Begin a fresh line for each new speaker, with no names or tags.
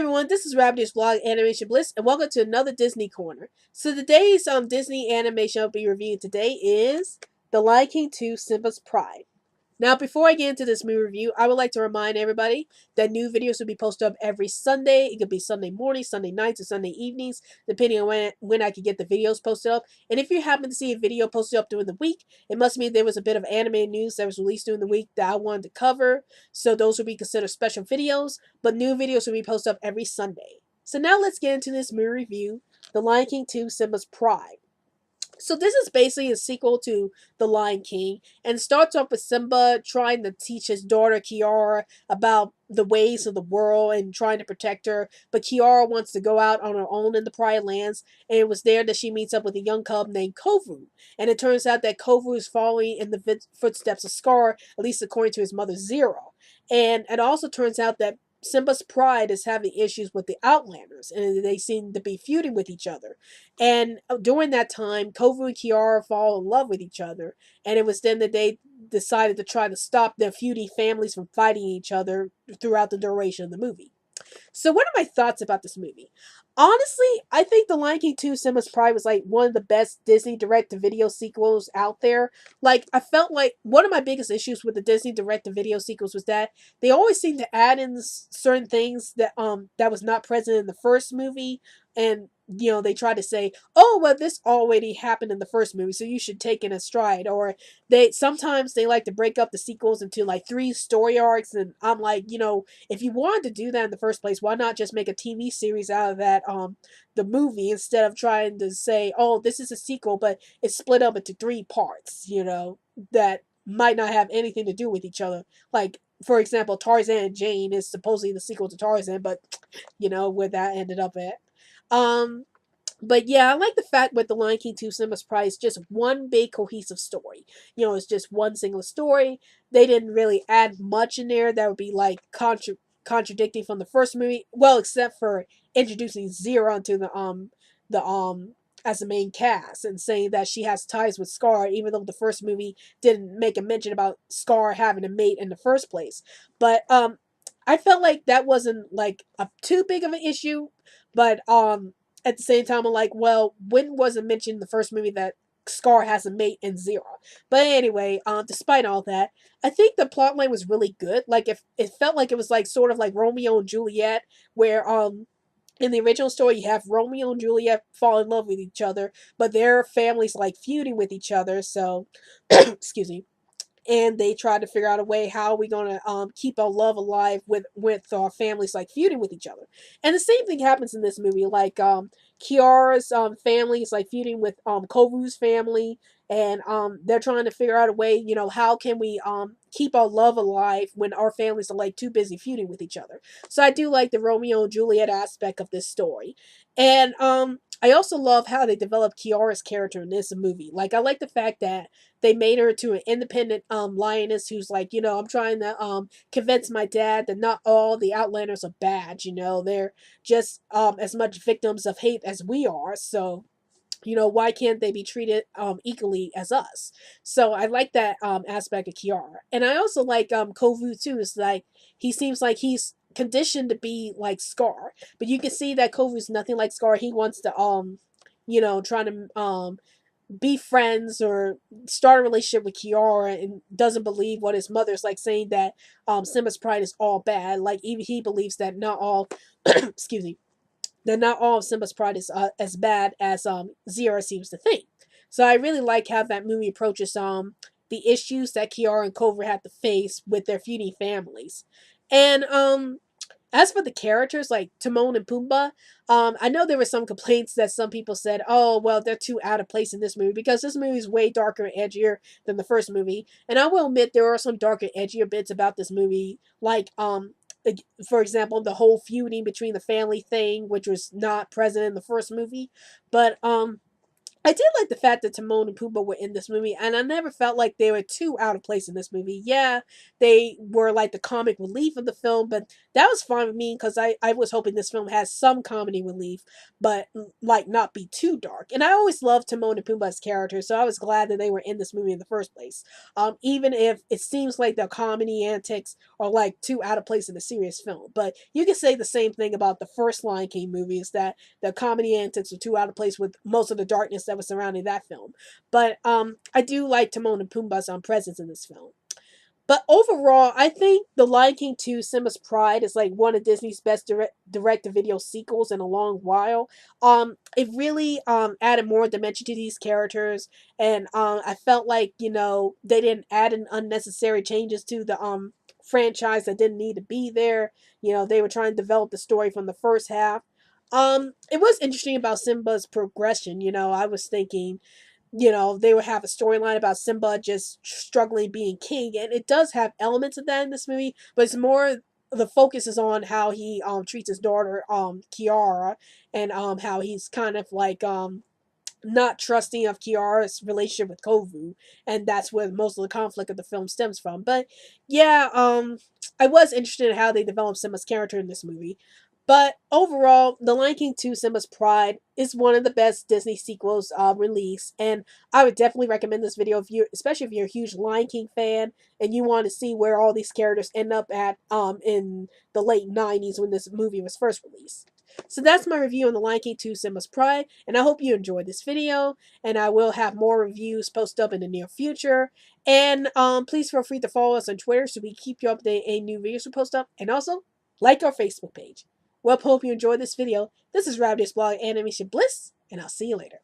everyone, this is Rabbit's Vlog Animation Bliss, and welcome to another Disney Corner. So today's Disney animation I'll be reviewing today is The Lion King 2 Simba's Pride. Now, before I get into this movie review, I would like to remind everybody that new videos will be posted up every Sunday. It could be Sunday morning, Sunday nights, or Sunday evenings, depending on when I can get the videos posted up. And if you happen to see a video posted up during the week, it must mean there was a bit of anime news that was released during the week that I wanted to cover. So those will be considered special videos, but new videos will be posted up every Sunday. So now let's get into this movie review, The Lion King 2 Simba's Pride. So this is basically a sequel to The Lion King, and starts off with Simba trying to teach his daughter Kiara about the ways of the world and trying to protect her. But Kiara wants to go out on her own in the Pride Lands, and it was there that she meets up with a young cub named Kovu. And it turns out that Kovu is following in the footsteps of Scar, at least according to his mother Zero. And it also turns out that Simba's pride is having issues with the Outlanders, and they seem to be feuding with each other. And during that time, Kovu and Kiara fall in love with each other, and it was then that they decided to try to stop their feuding families from fighting each other throughout the duration of the movie. So, what are my thoughts about this movie? Honestly, I think The Lion King 2 Simba's Pride was like one of the best Disney direct to video sequels out there. Like, I felt like one of my biggest issues with the Disney direct to video sequels was that they always seem to add in certain things that was not present in the first movie, and they try to say, oh well, this already happened in the first movie, so you should take it in stride. Or they like to break up the sequels into like three story arcs, and I'm like, if you wanted to do that in the first place, why not just make a TV series out of that the movie, instead of trying to say, oh, this is a sequel, but it's split up into three parts, that might not have anything to do with each other. Like, for example, Tarzan and Jane is supposedly the sequel to Tarzan, but where that ended up at. Um but yeah, I like the fact with The Lion King 2 Simba's Pride, it's just one big cohesive story. It's just one single story. They didn't really add much in there that would be like contradicting from the first movie. Well, except for introducing Zero into the as the main cast, and saying that she has ties with Scar, even though the first movie didn't make a mention about Scar having a mate in the first place. But I felt like that wasn't like a too big of an issue, but at the same time, I'm like, well, when was it mentioned in the first movie that Scar has a mate in Zero? But anyway, despite all that, I think the plotline was really good. Like, if it felt like it was like sort of like Romeo and Juliet, where in the original story, you have Romeo and Juliet fall in love with each other, but their families like feuding with each other. So, excuse me, and they try to figure out a way how are we gonna keep our love alive with our families like feuding with each other. And the same thing happens in this movie. Like Kiara's family is like feuding with Kovu's family, and they're trying to figure out a way. How can we keep our love alive when our families are like too busy feuding with each other. So I do like the Romeo and Juliet aspect of this story, and I also love how they developed Kiara's character in this movie. Like, I like the fact that they made her to an independent lioness who's like, I'm trying to convince my dad that not all the Outlanders are bad. They're just as much victims of hate as we are. So, why can't they be treated equally as us? So I like that aspect of Kiara. And I also like Kovu too. It's like, he seems like he's conditioned to be like Scar, but you can see that Kovu's nothing like Scar. He wants to try to be friends or start a relationship with Kiara, and doesn't believe what his mother's like, saying that Simba's pride is all bad. Like, even he believes that not all excuse me, that not all of Simba's pride is as bad as Zero seems to think. So I really like how that movie approaches the issues that Kiara and Clover had to face with their feuding families. And as for the characters like Timon and Pumbaa, I know there were some complaints that some people said, oh, well, they're too out of place in this movie, because this movie is way darker and edgier than the first movie. And I will admit there are some darker, edgier bits about this movie, like for example, the whole feuding between the family thing, which was not present in the first movie. But I did like the fact that Timon and Pumbaa were in this movie, and I never felt like they were too out of place in this movie. Yeah, they were like the comic relief of the film, but that was fine with me because I was hoping this film has some comedy relief, but like not be too dark. And I always loved Timon and Pumbaa's characters, so I was glad that they were in this movie in the first place. Even if it seems like the comedy antics are like too out of place in a serious film, but you can say the same thing about the first Lion King movies that the comedy antics were too out of place with most of the darkness that was surrounding that film. But I do like Timon and Pumbaa's presence in this film. But overall, I think The Lion King 2 Simba's Pride is like one of Disney's best direct to video sequels in a long while. It really added more dimension to these characters, and I felt like, you know, they didn't add in unnecessary changes to the franchise that didn't need to be there. You know, they were trying to develop the story from the first half. It was interesting about Simba's progression. You know, I was thinking, you know, they would have a storyline about Simba just struggling being king, and it does have elements of that in this movie, but it's more, the focus is on how he treats his daughter Kiara, and how he's kind of like not trusting of Kiara's relationship with Kovu, and that's where most of the conflict of the film stems from. But yeah, I was interested in how they developed Simba's character in this movie. But overall, The Lion King 2 Simba's Pride is one of the best Disney sequels released, and I would definitely recommend this video if you, especially if you're a huge Lion King fan and you want to see where all these characters end up at in the late 90s when this movie was first released. So that's my review on The Lion King 2 Simba's Pride, and I hope you enjoyed this video, and I will have more reviews posted up in the near future. And please feel free to follow us on Twitter so we keep you updated any new videos we post up, and also like our Facebook page. Well, hope you enjoyed this video. This is Rabbit's Blog Animation Bliss, and I'll see you later.